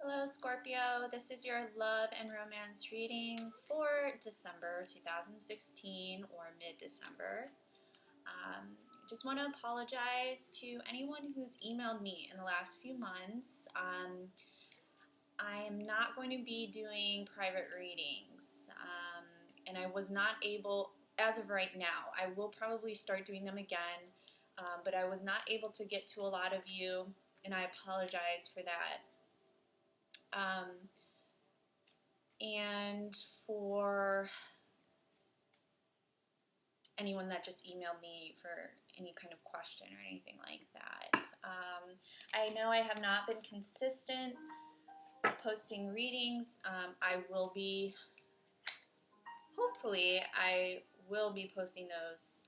Hello, Scorpio. This is your love and romance reading for December 2016 or mid-December. Just want to apologize to anyone who's emailed me in the last few months. I am not going to be doing private readings, and I was not able, as of right now. I will probably start doing them again, but I was not able to get to a lot of you, and I apologize for that. And for anyone that just emailed me for any kind of question or anything like that. I know I have not been consistent posting readings. Hopefully I will be posting those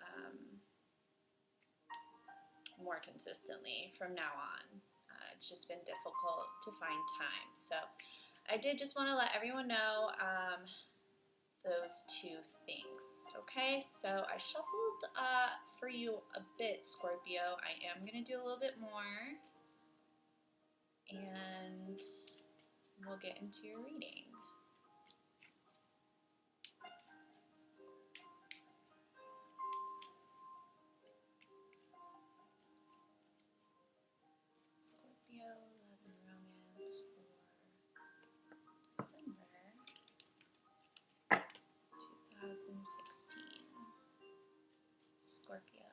more consistently from now on. It's just been difficult to find time. So I did just want to let everyone know those two things. Okay, so I shuffled for you a bit, Scorpio. I am going to do a little bit more, and we'll get into your reading. Scorpio, love and romance for December 2016. Scorpio,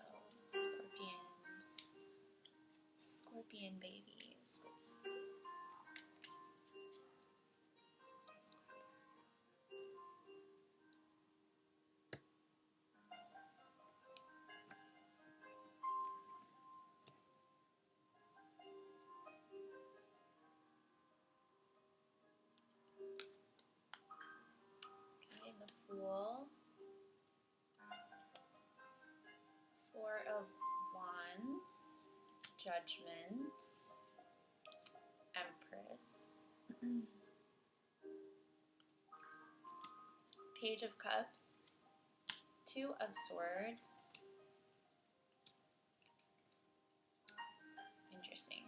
Scorpions, Scorpion babies. Okay, the Fool. Four of Wands, Judgment, Empress, Page of Cups, Two of Swords. Interesting.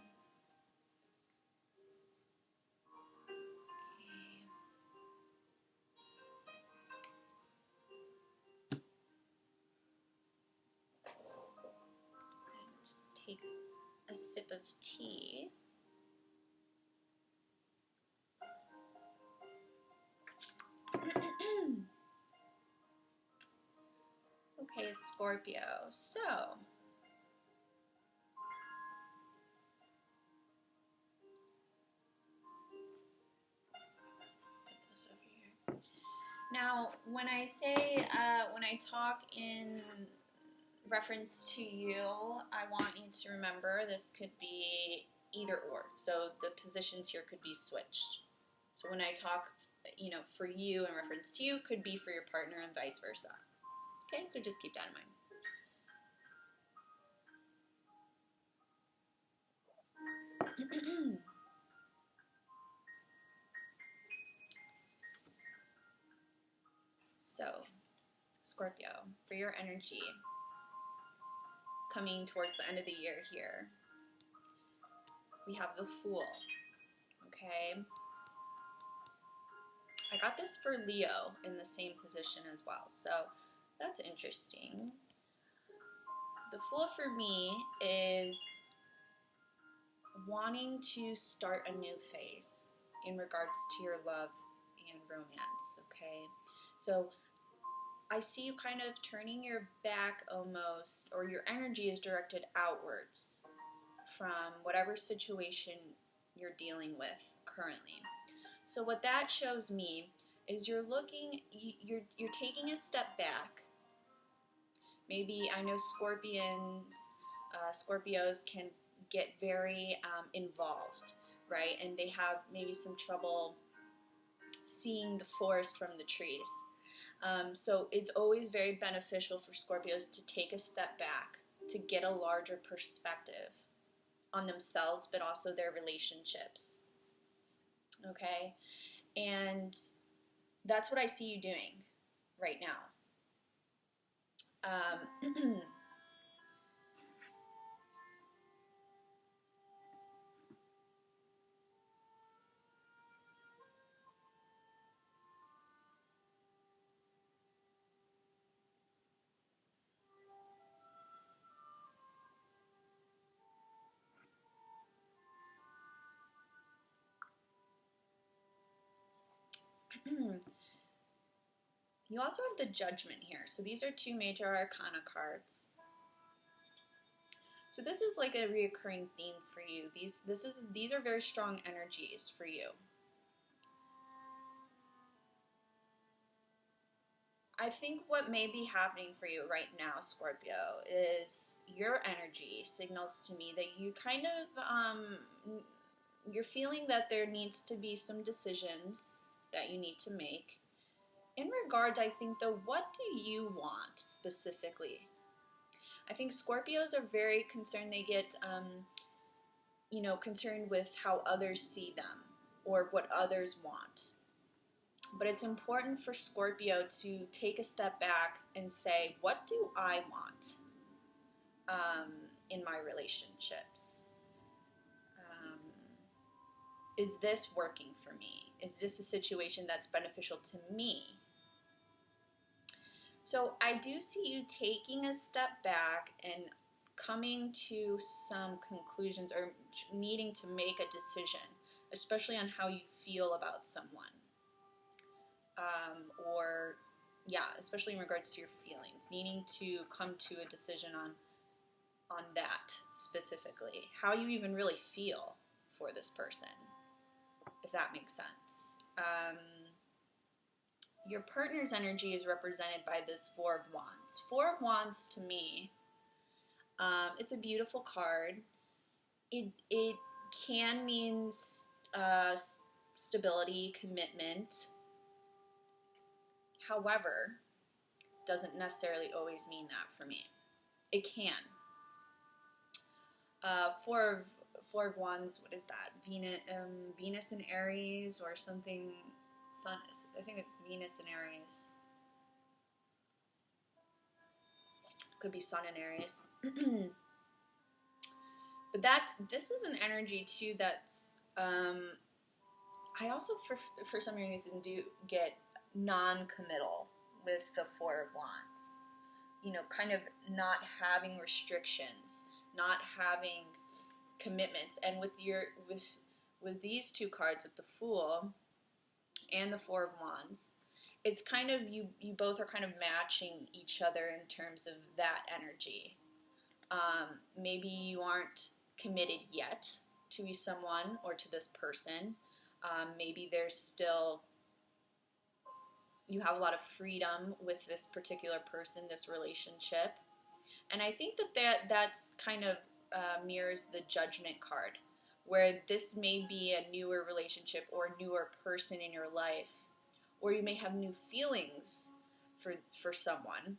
Okay. Just take a sip of tea. Okay, Scorpio. So, put this over here. Now, when I say, when I talk in reference to you, I want you to remember this could be either or. So the positions here could be switched. So when I talk, for you in reference to you, could be for your partner and vice versa. Okay, so just keep that in mind. So, Scorpio, for your energy coming towards the end of the year here, we have the Fool, okay? I got this for Leo in the same position as well, so that's interesting. The Fool for me is wanting to start a new phase in regards to your love and romance, okay? So I see you kind of turning your back almost, or your energy is directed outwards from whatever situation you're dealing with currently. So what that shows me is you're taking a step back. Maybe, I know Scorpios can get very involved, right? And they have maybe some trouble seeing the forest from the trees. So it's always very beneficial for Scorpios to take a step back, to get a larger perspective on themselves, but also their relationships. Okay? And that's what I see you doing right now. You also have the Judgment here. So these are two major arcana cards. So this is like a reoccurring theme for you. These are very strong energies for you. I think what may be happening for you right now, Scorpio, is your energy signals to me that you kind of, you're feeling that there needs to be some decisions that you need to make. In regards, I think, though, what do you want specifically? I think Scorpios are very concerned. They get, concerned with how others see them or what others want. But it's important for Scorpio to take a step back and say, what do I want in my relationships? Is this working for me? Is this a situation that's beneficial to me? So I do see you taking a step back and coming to some conclusions or needing to make a decision, especially on how you feel about someone. Especially in regards to your feelings, needing to come to a decision on that specifically. How you even really feel for this person, if that makes sense. Your partner's energy is represented by this Four of Wands. Four of Wands, to me, it's a beautiful card. It can mean stability, commitment. However, doesn't necessarily always mean that for me. It can. Four of Wands, what is that? Venus in Aries or something. Sun, I think it's Venus in Aries. Could be Sun in Aries. But this is an energy too that's, I also for some reason do get non-committal with the Four of Wands. Kind of not having restrictions, not having commitments. And with these two cards, with the Fool and the Four of Wands, it's kind of, you both are kind of matching each other in terms of that energy. Maybe you aren't committed yet to someone or to this person. Maybe there's still, you have a lot of freedom with this particular person, this relationship. And I think that's kind of mirrors the Judgment card, where this may be a newer relationship or a newer person in your life, or you may have new feelings for someone.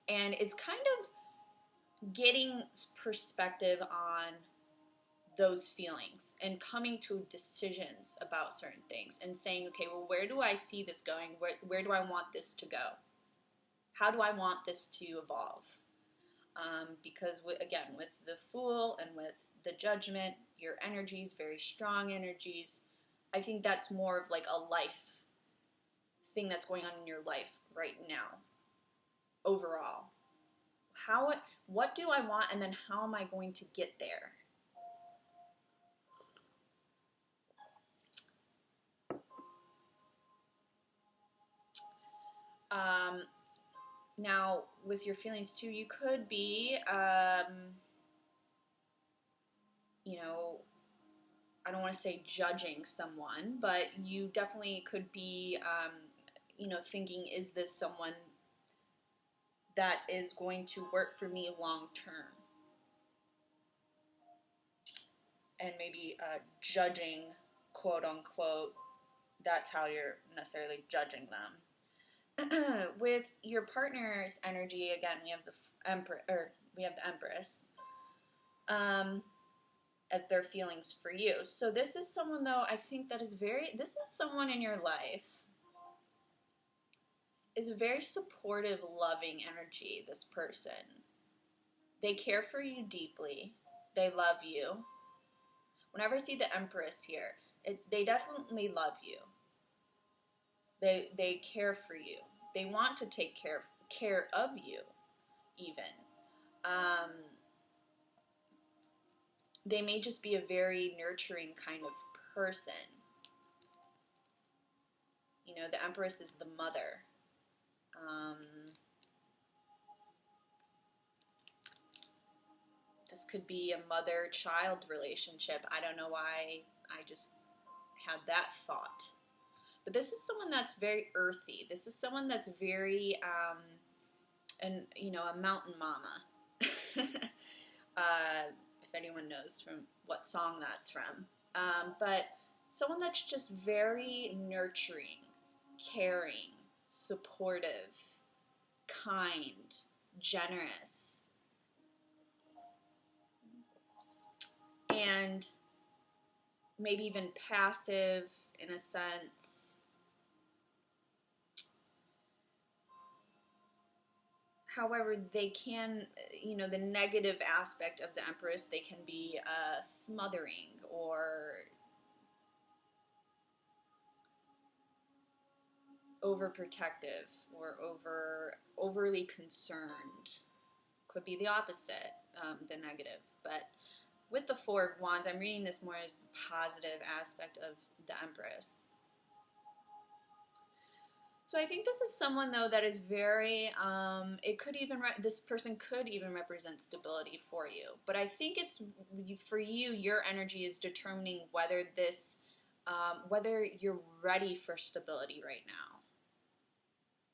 And it's kind of getting perspective on those feelings and coming to decisions about certain things and saying, okay, well, where do I see this going? Where do I want this to go? How do I want this to evolve? Because, again, with the Fool and with the Judgment, your energies, very strong energies. I think that's more of like a life thing that's going on in your life right now, overall. What do I want, and then how am I going to get there? Now, with your feelings too, you could be, I don't want to say judging someone, but you definitely could be, thinking, is this someone that is going to work for me long term? And maybe judging, quote unquote, that's how you're necessarily judging them. With your partner's energy, again, we have the Empress, as their feelings for you. So this is someone, though, I think that this is someone in your life, is a very supportive, loving energy, this person. They care for you deeply. They love you. Whenever I see the Empress here, they definitely love you. They care for you. They want to take care of you, even. They may just be a very nurturing kind of person. You know, the Empress is the mother. This could be a mother-child relationship. I don't know why I just had that thought. But this is someone that's very earthy. This is someone that's very, a mountain mama. If anyone knows from what song that's from. But someone that's just very nurturing, caring, supportive, kind, generous, and maybe even passive in a sense. However, they can, the negative aspect of the Empress, they can be smothering or overprotective or overly concerned. Could be the opposite, the negative. But with the Four of Wands, I'm reading this more as the positive aspect of the Empress. So I think this is someone, though, that is very, this person could even represent stability for you. But I think it's, for you, your energy is determining whether whether you're ready for stability right now.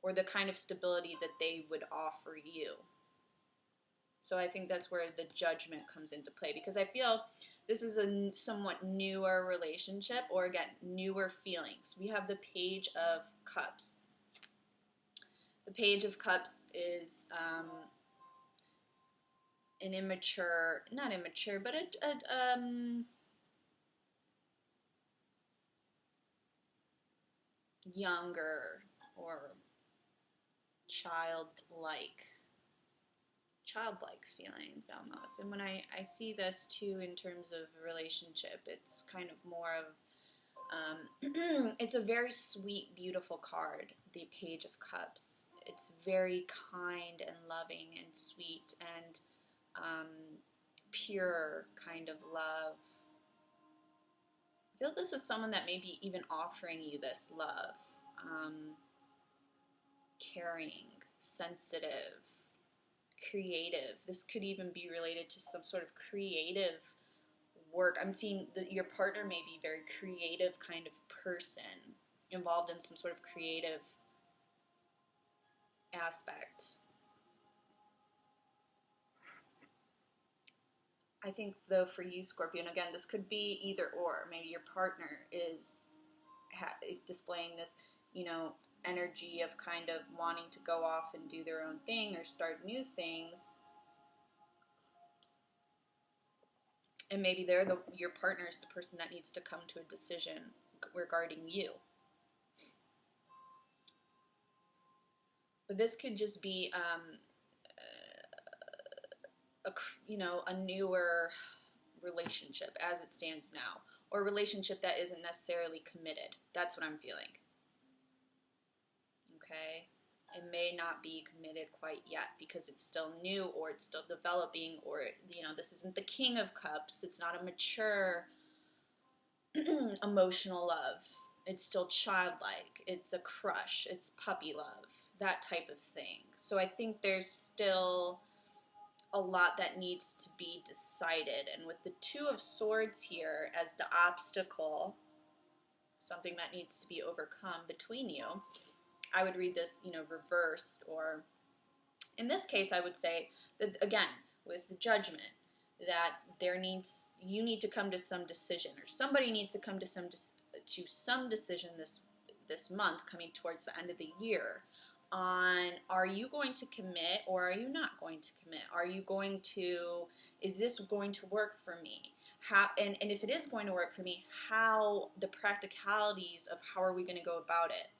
Or the kind of stability that they would offer you. So I think that's where the Judgment comes into play. Because I feel this is a somewhat newer relationship, or again, newer feelings. We have the Page of Cups. The Page of Cups is an immature, not immature, but younger or childlike feelings almost. And when I see this too in terms of relationship, it's kind of more of, it's a very sweet, beautiful card, the Page of Cups. It's very kind and loving and sweet and pure kind of love. I feel this is someone that may be even offering you this love. Caring, sensitive, creative. This could even be related to some sort of creative work. I'm seeing that your partner may be a very creative kind of person, involved in some sort of creative aspect. I think, though, for you, Scorpio, and again, this could be either or. Maybe your partner is displaying this, energy of kind of wanting to go off and do their own thing or start new things. And maybe your partner is the person that needs to come to a decision regarding you. But this could just be a newer relationship as it stands now, or a relationship that isn't necessarily committed. That's what I'm feeling. Okay? It may not be committed quite yet because it's still new, or it's still developing, or, this isn't the King of Cups. It's not a mature emotional love. It's still childlike. It's a crush. It's puppy love. That type of thing. So I think there's still a lot that needs to be decided. And with the Two of Swords here as the obstacle, something that needs to be overcome between you, I would read this, reversed, or in this case, I would say that, again, with the Judgment, that you need to come to some decision, or somebody needs to come to some decision this month, coming towards the end of the year, on, are you going to commit or are you not going to commit? Is this going to work for me? How, and if it is going to work for me, how, the practicalities of how are we going to go about it?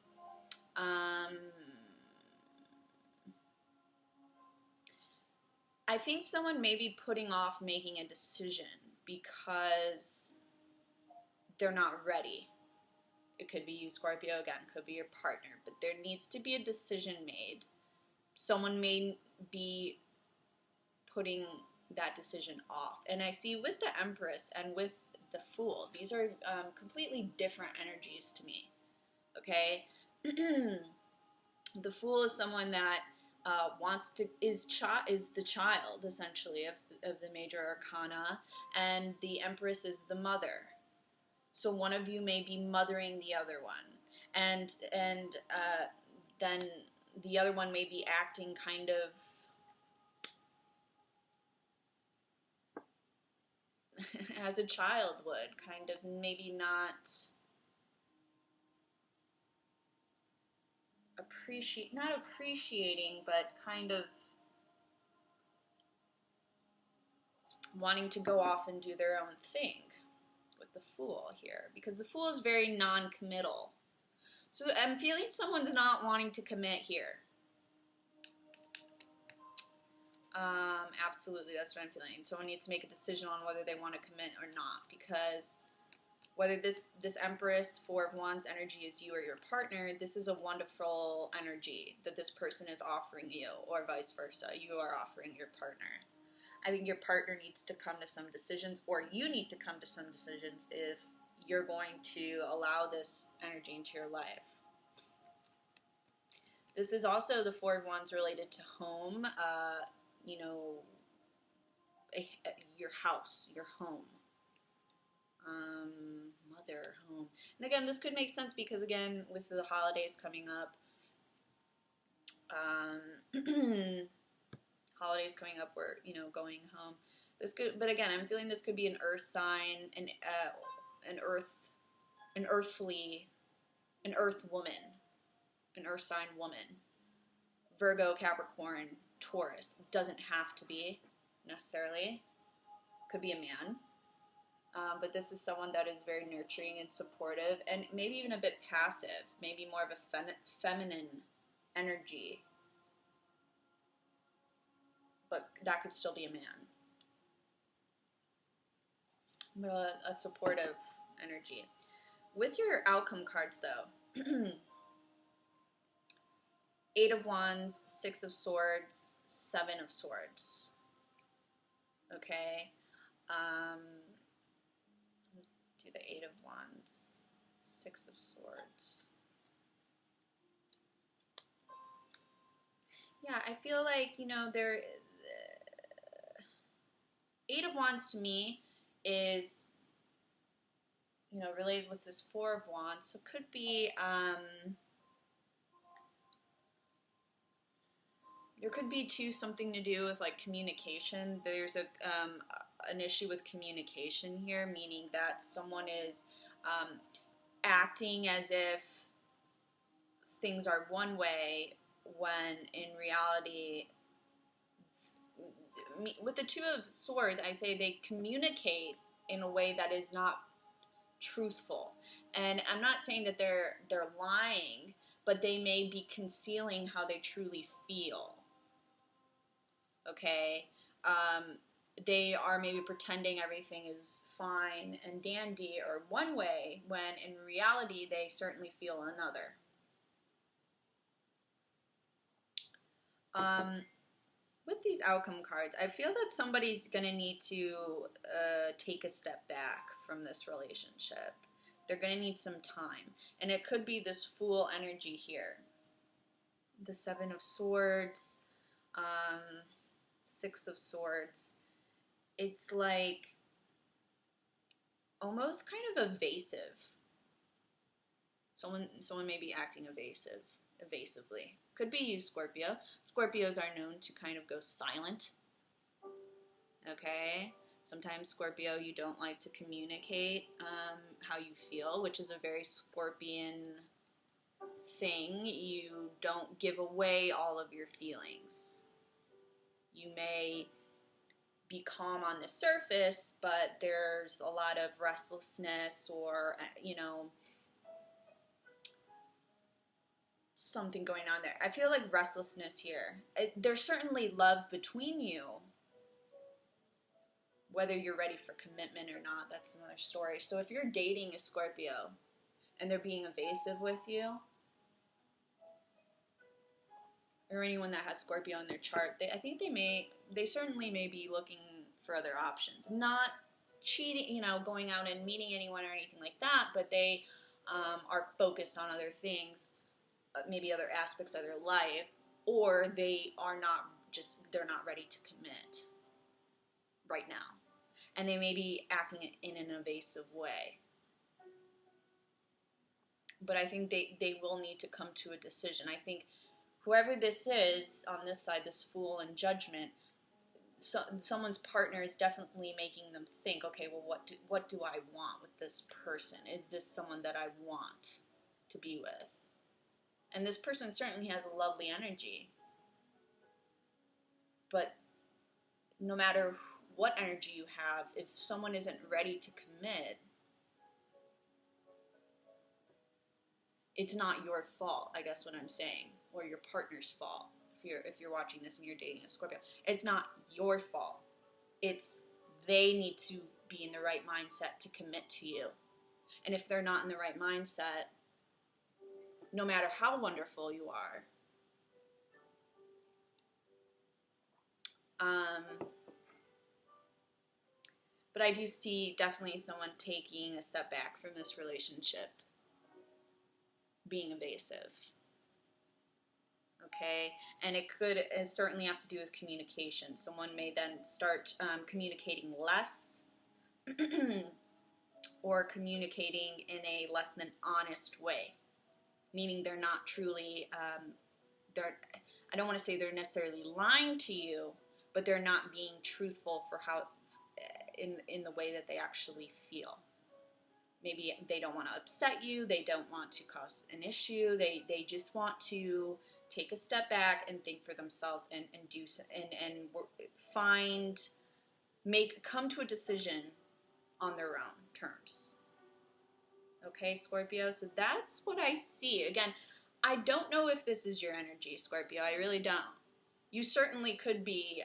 I think someone may be putting off making a decision because they're not ready. It could be you, Scorpio, again, could be your partner, but there needs to be a decision made. Someone may be putting that decision off. And I see with the Empress and with the Fool, these are completely different energies to me. Okay? The Fool is someone that is the child, essentially, of the major arcana, and the Empress is the mother. So one of you may be mothering the other one, and then the other one may be acting kind of as a child would, kind of maybe not appreciating, but kind of wanting to go off and do their own thing with the Fool here, because the Fool is very non-committal. So I'm feeling someone's not wanting to commit here. Absolutely, that's what I'm feeling. Someone needs to make a decision on whether they want to commit or not, because whether this Empress, Four of Wands energy is you or your partner, this is a wonderful energy that this person is offering you, or vice versa. You are offering your partner. I think your partner needs to come to some decisions, or you need to come to some decisions if you're going to allow this energy into your life. This is also the Four of Wands related to home, you know, your house, your home. Mother, home. And again, this could make sense because, again, with the holidays coming up, we're, you know, going home. This could, but again, I'm feeling this could be an earth sign, an earth woman, an earth sign woman. Virgo, Capricorn, Taurus. Doesn't have to be necessarily. Could be a man. But this is someone that is very nurturing and supportive, and maybe even a bit passive, maybe more of a feminine energy. But that could still be a man. But a supportive energy. With your outcome cards, though, Eight of Wands, Six of Swords, Seven of Swords. Okay? Do the Eight of Wands, Six of Swords. Yeah, I feel like, you know, Eight of Wands to me is, you know, related with this Four of Wands. So it could be, there could be too something to do with like communication. There's an issue with communication here, meaning that someone is acting as if things are one way when in reality, with the Two of Swords, I say they communicate in a way that is not truthful. And I'm not saying that they're lying, but they may be concealing how they truly feel. Okay? They are maybe pretending everything is fine and dandy or one way, when in reality they certainly feel another. With these outcome cards, I feel that somebody's going to need to take a step back from this relationship. They're going to need some time. And it could be this Fool energy here. The Seven of Swords, Six of Swords. It's like almost kind of evasive. Someone may be acting evasively. Could be you, Scorpio. Scorpios are known to kind of go silent. Okay? Sometimes, Scorpio, you don't like to communicate how you feel, which is a very Scorpion thing. You don't give away all of your feelings. You may be calm on the surface, but there's a lot of restlessness or, you know, something going on there. I feel like restlessness here. There's certainly love between you. Whether you're ready for commitment or not, that's another story. So if you're dating a Scorpio and they're being evasive with you, or anyone that has Scorpio in their chart, I think they certainly may be looking for other options. Not cheating, you know, going out and meeting anyone or anything like that, but they are focused on other things. maybe other aspects of their life, or they're not ready to commit right now. And they may be acting in an evasive way. But I think they will need to come to a decision. I think whoever this is on this side, this Fool and Judgment, someone's partner is definitely making them think, okay, well, what do I want with this person? Is this someone that I want to be with? And this person certainly has a lovely energy. But no matter what energy you have, if someone isn't ready to commit, it's not your fault, I guess what I'm saying, or your partner's fault. If you're watching this and you're dating a Scorpio, it's not your fault. It's they need to be in the right mindset to commit to you. And if they're not in the right mindset, no matter how wonderful you are, but I do see definitely someone taking a step back from this relationship, being evasive. Okay, and it certainly have to do with communication. Someone may then start communicating less or communicating in a less than honest way, meaning they're not truly, I don't want to say they're necessarily lying to you, but they're not being truthful for how, in the way that they actually feel. Maybe they don't want to upset you, they don't want to cause an issue, they just want to take a step back and think for themselves and come to a decision on their own terms. Okay, Scorpio, so that's what I see. Again, I don't know if this is your energy, Scorpio. I really don't. You certainly could be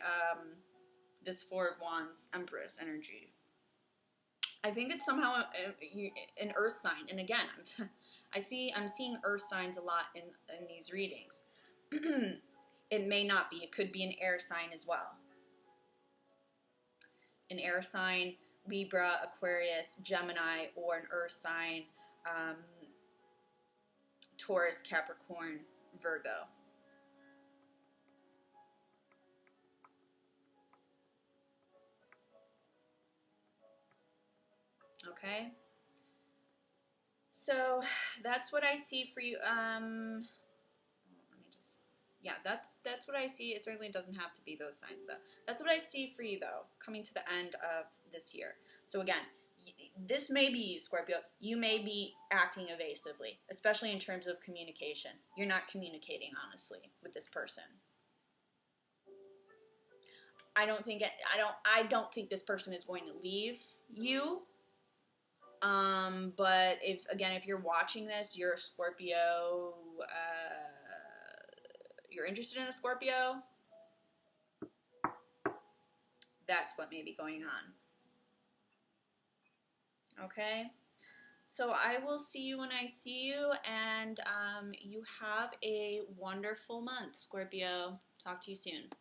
this Four of Wands Empress energy. I think it's somehow an earth sign. And again, I'm seeing earth signs a lot in these readings. It may not be. It could be an air sign as well. An air sign, Libra, Aquarius, Gemini, or an earth sign, Taurus, Capricorn, Virgo. Okay? So that's what I see for you. That's what I see. It certainly doesn't have to be those signs, though. That's what I see for you, though, coming to the end of this year. So again, this may be you, Scorpio. You may be acting evasively, especially in terms of communication. You're not communicating honestly with this person. I don't think this person is going to leave you. But if you're watching this, you're a Scorpio, you're interested in a Scorpio, that's what may be going on. Okay? So I will see you when I see you, and you have a wonderful month, Scorpio. Talk to you soon.